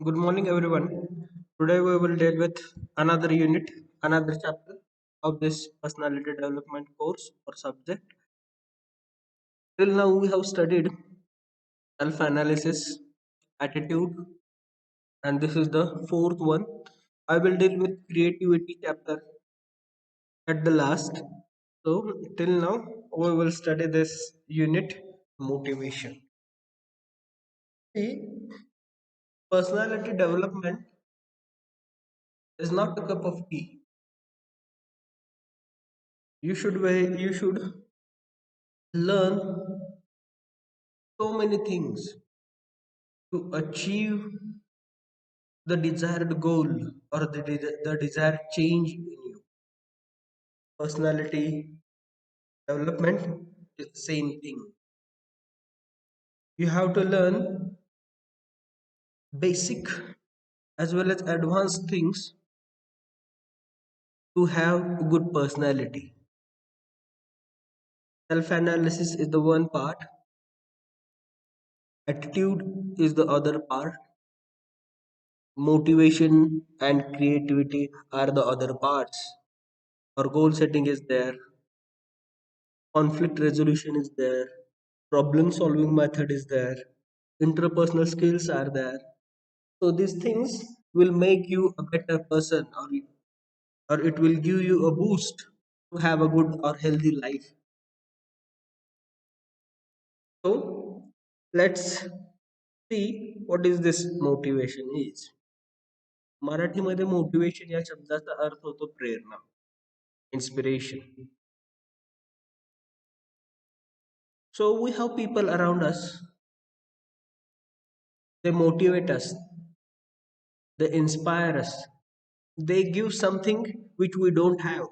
Good morning, everyone. Today we will deal with another unit, another chapter of this personality development course or subject. Till now, we have studied self analysis, attitude, and this is the fourth one. I will deal with creativity chapter at the last. So, till now, we will study this unit motivation. See, personality development is not a cup of tea. You should learn so many things to achieve the desired goal or the desired change in you. Personality development is the same thing. You have to learn basic as well as advanced things to have a good personality. Self analysis is the one part, attitude is the other part, motivation and creativity are the other parts. Or goal setting is there, conflict resolution is there, problem solving method is there, interpersonal skills are there. So these things will make you a better person, or it will give you a boost to have a good or healthy life. So let's see what is this motivation is. मराठीमध्ये motivation या शब्दाचा अर्थ होतो प्रेरणा, inspiration. So we have people around us, they motivate us, they inspire us, they give something which we don't have,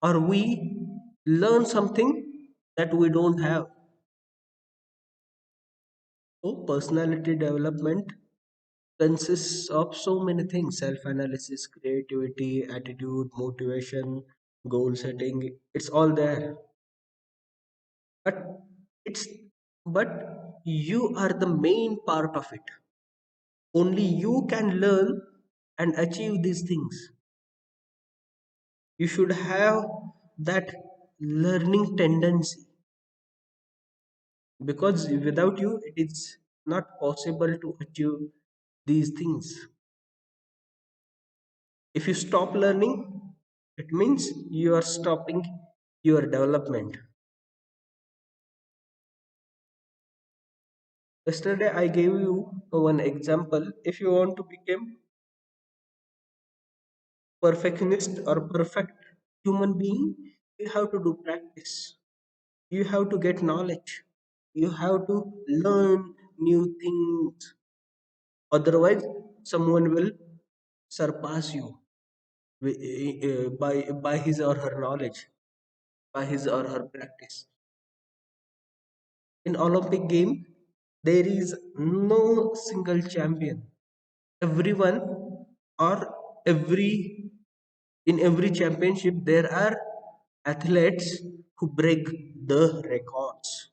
or we learn something that we don't have. So personality development consists of so many things: self analysis, creativity, attitude, motivation, goal setting. It's all there. But it's but you are the main part of it. Only you can learn and achieve these things. You should have that learning tendency, because without you it is not possible to achieve these things. If you stop learning, it means you are stopping your development. Yesterday I gave you one example. If you want to become perfectionist or perfect human being, you have to do practice, you have to get knowledge, you have to learn new things. Otherwise someone will surpass you by his or her knowledge, by his or her practice. In Olympic game, there is no single champion. Everyone, or every in every championship there are athletes who break the records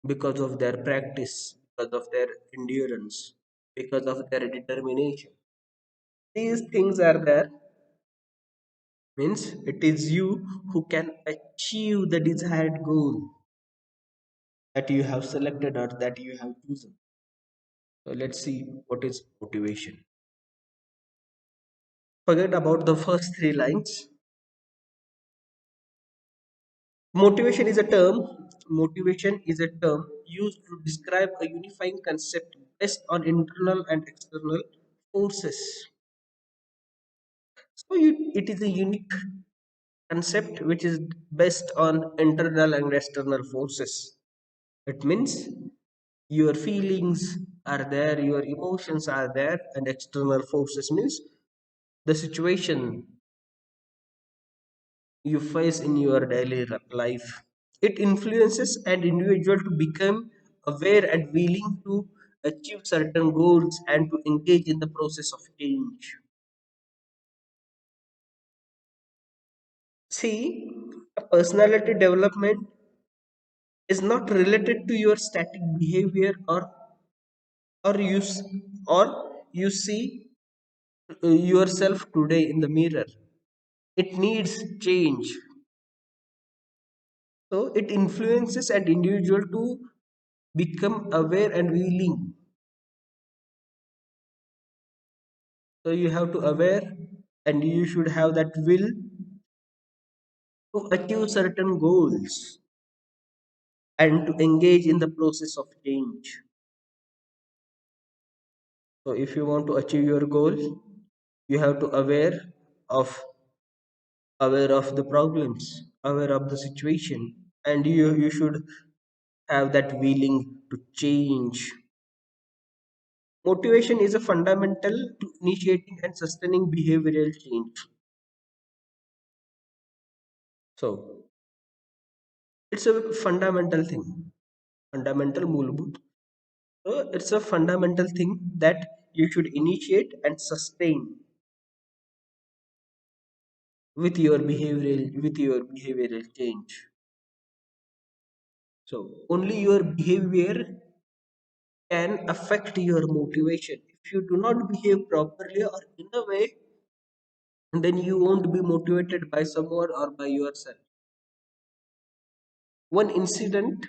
because of their practice, because of their endurance, because of their determination. These things are there, means it is you who can achieve the desired goal that you have selected or that you have chosen. So let's see what is motivation. Forget about the first three lines. Motivation is a term used to describe a unifying concept based on internal and external forces. So it is a unique concept which is based on internal and external forces. It means your feelings are there, your emotions are there, and external forces means the situation you face in your daily life. It influences an individual to become aware and willing to achieve certain goals and to engage in the process of change. See, a personality development is not related to your static behavior or or or you see yourself today in the mirror. It needs change. So it influences an individual to become aware and willing. So you have to aware, and you should have that will to achieve certain goals and to engage in the process of change. So if you want to achieve your goal, you have to of aware of the problems, aware of the situation, and you should have that willing to change. Motivation is a fundamental to initiating and sustaining behavioral change. So it's a fundamental thing, fundamental मूलभूत. So it's a fundamental thing that you should initiate and sustain with your behavioral change. So only your behavior can affect your motivation. If you do not behave properly or in a way, then you won't be motivated by someone or by yourself. One incident,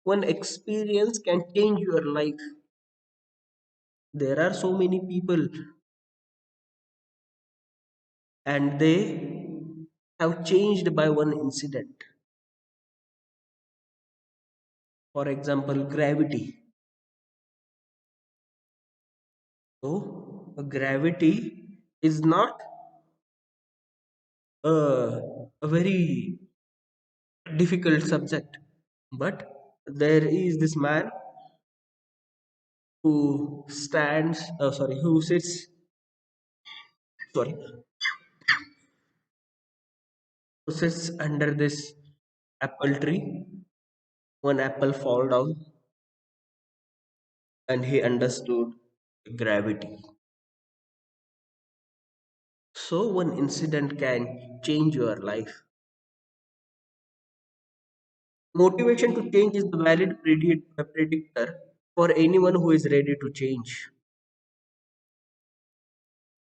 one experience can change your life. There are so many people and they have changed by one incident. For example, gravity. So, gravity is not a very difficult subject, but there is this man who sorry, who sits under this apple tree. One apple fall down, and he understood gravity. So one incident can change your life. Motivation to change is the valid predictor for anyone who is ready to change.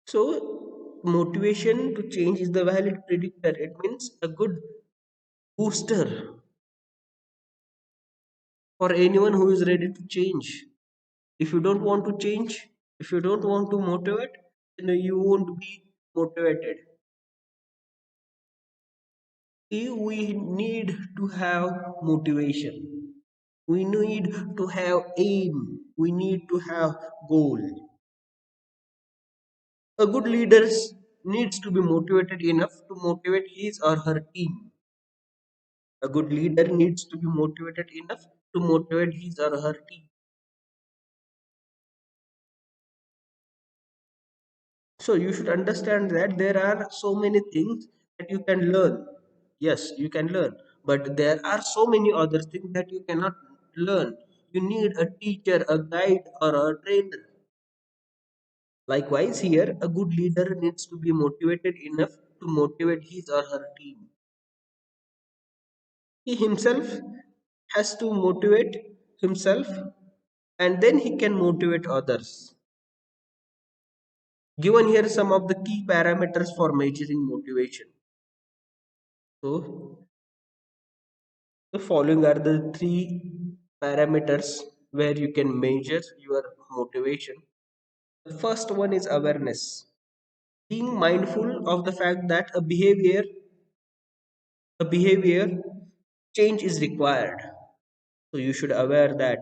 So, motivation to change is the valid predictor. It means a good booster for anyone who is ready to change. If you don't want to change, if you don't want to motivate, then you won't be motivated. See, we need to have motivation. We need to have aim. We need to have goal. A good leader needs to be motivated enough to motivate his or her team. A good leader needs to be motivated enough to motivate his or her team. So you should understand that there are so many things that you can learn. Yes, you can learn, but there are so many other things that you cannot learn. You need a teacher, a guide, or a trainer. Likewise, here, a good leader needs to be motivated enough to motivate his or her team. He himself has to motivate himself, and then he can motivate others. Given here some of the key parameters for measuring motivation. So the following are the three parameters where you can measure your motivation. The first one is awareness. Being mindful of the fact that a behavior change is required. So you should aware that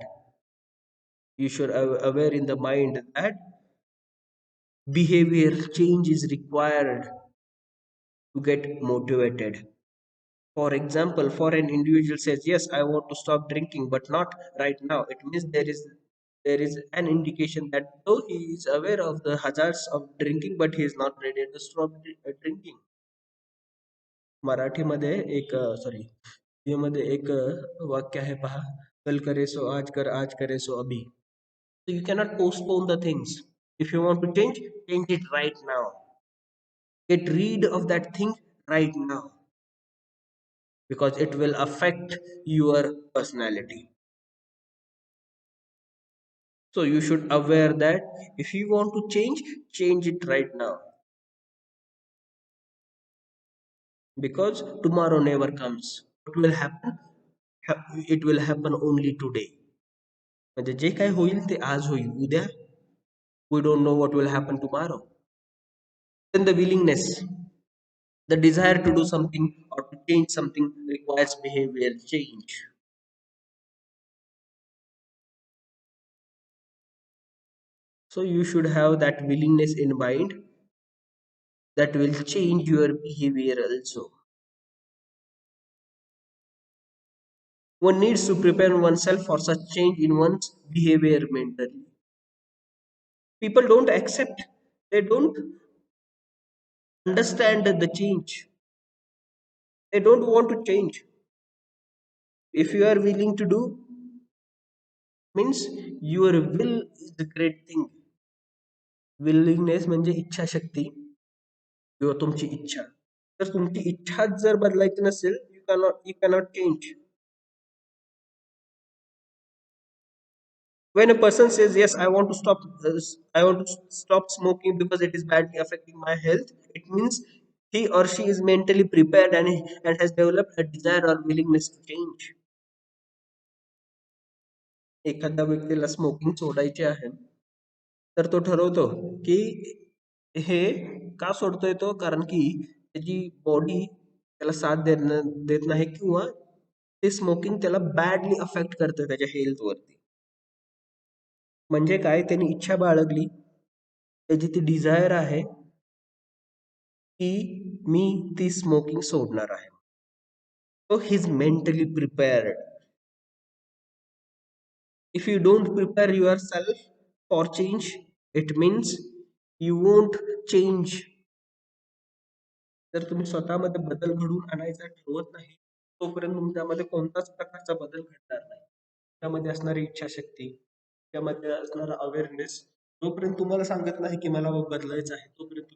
you should aware in the mind that behavior change is required to get motivated. For example, for an individual says, yes, I want to stop drinking, but not right now. It means there is an indication that though he is aware of the hazards of drinking, but he is not ready to stop drinking. मराठीमध्ये एक sorry मध्ये एक वाक्य आहे पहा, कल करे सो आज करे सो अभी. So you cannot postpone the things. If you want to change it right now. Get rid of that thing right now because it will affect your personality. So you should aware that if you want to change it right now, because tomorrow never comes. What will happen? It will happen only today. म्हणजे जे काय होईल ते आज होईल. उद्या we don't know what will happen tomorrow. Then the willingness, the desire to do something or to change something requires behavioral change. So you should have that willingness in mind that will change your behavior also. One needs to prepare oneself for such change in one's behavior mentally. People don't accept, they don't understand the change. They don't want to change. If you are willing to do, means your will is the great thing. Willingness म्हणजे इच्छाशक्ती किंवा तुमची इच्छा. तर तुमची इच्छाच जर बदलायची नसेल, you cannot change. When a person says yes, I want to stop smoking because it is badly affecting my health, it means he or she is mentally prepared and has developed a desire or willingness to change. एखाद्या व्यक्तीला smoking सोडायची आहे, तर तो ठरवतो की हे का सोडतोय तो, कारण की त्याची बॉडी त्याला साथ देत नाही, किंवा ते स्मोकिंग त्याला बॅडली अफेक्ट करतं त्याच्या हेल्थवरती. म्हणजे काय, त्यांनी इच्छा बाळगली, त्याची ती डिझायर आहे की मी ती स्मोकिंग सोडणार आहे. So he is mentally prepared. If you don't prepare yourself for change, it means you won't change. जर तुम्ही स्वतःमध्ये बदल घडवून आणायचा ठरवत नाही, तोपर्यंत तुमच्यामध्ये कोणताच प्रकारचा बदल घडणार नाही. त्यामध्ये असणारी इच्छाशक्ती, त्यामध्ये असणारा अवेअरनेस जोपर्यंत तुम्हाला सांगत नाही की मला बदलायचं आहे, तोपर्यंत.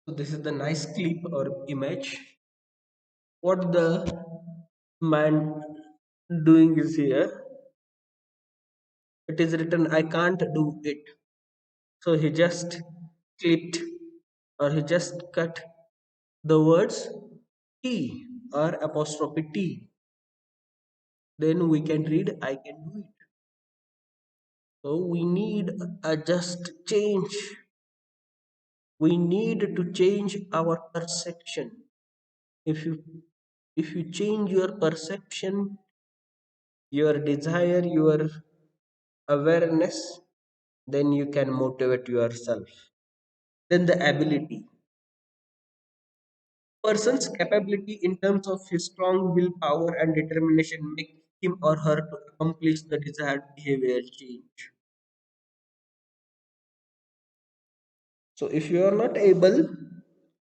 So this is the nice clip or image. What the man doing is here. It is written, I can't do it. So he just clipped, or he just cut the words T or apostrophe T. Then we can read I can do it. So we need a just change. We need to change our perception. If you change your perception, your desire, your awareness, then you can motivate yourself. Then the ability. Person's capability in terms of his strong willpower and determination make him or her to accomplish the desired behavioral change. So if you are not able,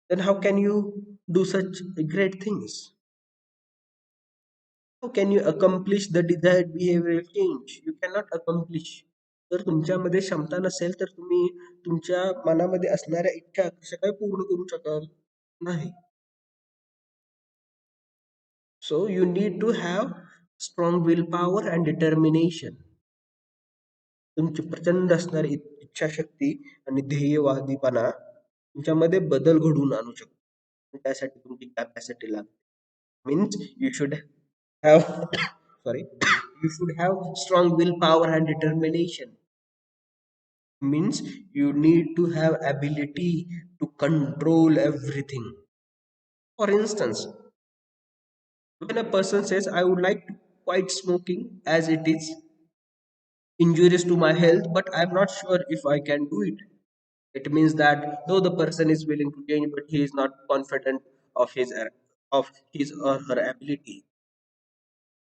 then how can you do such great things? How can you accomplish the desired behavioral change? You cannot accomplish. जर तुमच्यामध्ये क्षमता नसेल तर तुम्ही तुमच्या मनामध्ये असणाऱ्या इच्छा कशा काय पूर्ण करू शकाल? नाही. So you need to have strong willpower and determination. तुमची प्रचंड असणारी इच्छाशक्ती आणि ध्येयवादीपणा तुमच्यामध्ये बदल घडवून आणू शकतो. त्यासाठी तुमची कॅपॅसिटी लागते. Means you should have sorry you should have strong will power and determination. Means you need to have ability to control everything. For instance, when a person says I would like to quit smoking as it is injurious to my health, but I'm not sure if I can do it. It means that though the person is willing to change, but he is not confident of his or her ability.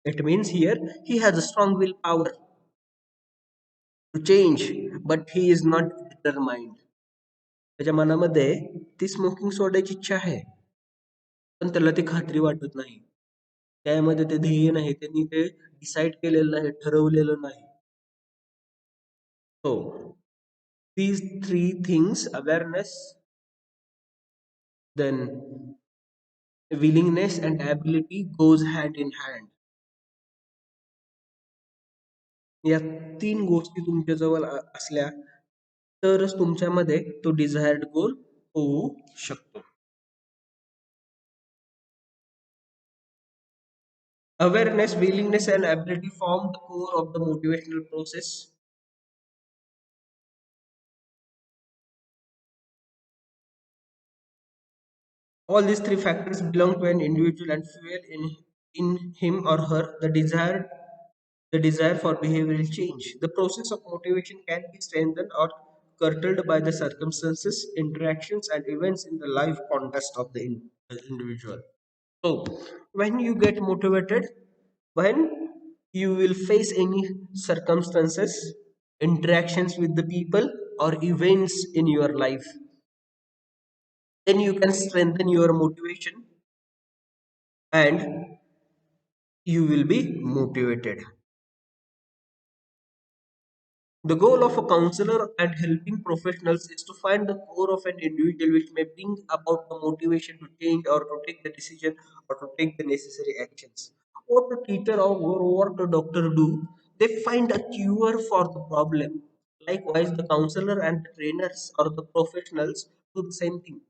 It means here he has a strong willpower to change, but he is not determined. त्याच्या मनामध्ये ती smoking सोडायची इच्छा आहे, पण त्याला ती खात्री वाटत नाही. त्यामध्ये ते ध्येय नाही, त्यांनी ते डिसाईड केलेलं नाही, ठरवलेलं नाही. So these three things, awareness, then willingness and ability, goes hand in hand. या तीन गोष्टी तुमच्याजवळ असल्या तरच तुमच्यामध्ये तो डिझायर्ड गोल होऊ शकतो. Awareness, willingness, and ability form the core of the motivational process. All these three factors belong to an individual and fuel in him or her the desire for behavioral change. The process of motivation can be strengthened or curtailed by the circumstances, interactions, and events in the life context of the individual. So, when you get motivated, when you will face any circumstances, interactions with the people, or events in your life, then you can strengthen your motivation and you will be motivated. The goal of a counselor and helping professionals is to find the core of an individual which may bring about the motivation to change or to take the decision or to take the necessary actions. What the teacher or what the doctor do, they find a cure for the problem. Likewise, the counselor and the trainers or the professionals do the same thing.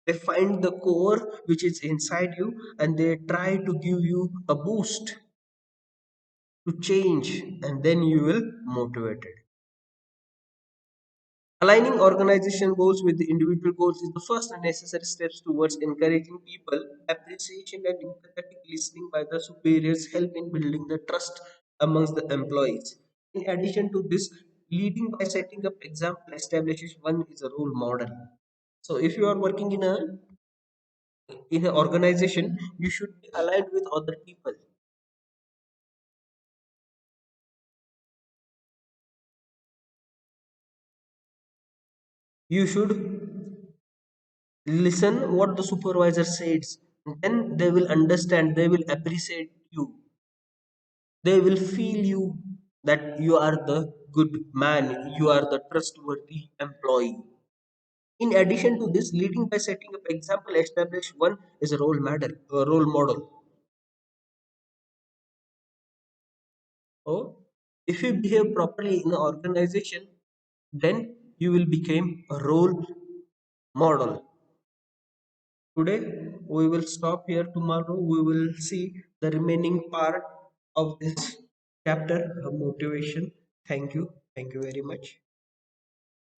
They find the core which is inside you and they try to give you a boost to change and then you will motivate it. Aligning organization goals with the individual goals is the first and necessary steps towards encouraging people. Appreciation and empathetic listening by the superiors help in building the trust amongst the employees. In addition to this, leading by setting up example establishes one is a role model. So if you are working in an organization, you should be aligned with other people. You should listen what the supervisor says. Then they will understand, they will appreciate you, they will feel you that you are the good man, you are the trustworthy employee. In addition to this, leading by setting up example establish one is a role model. So if you behave properly in an organization, then you will become a role model. Today we will stop here. Tomorrow we will see the remaining part of this chapter of motivation. Thank you. Thank you very much.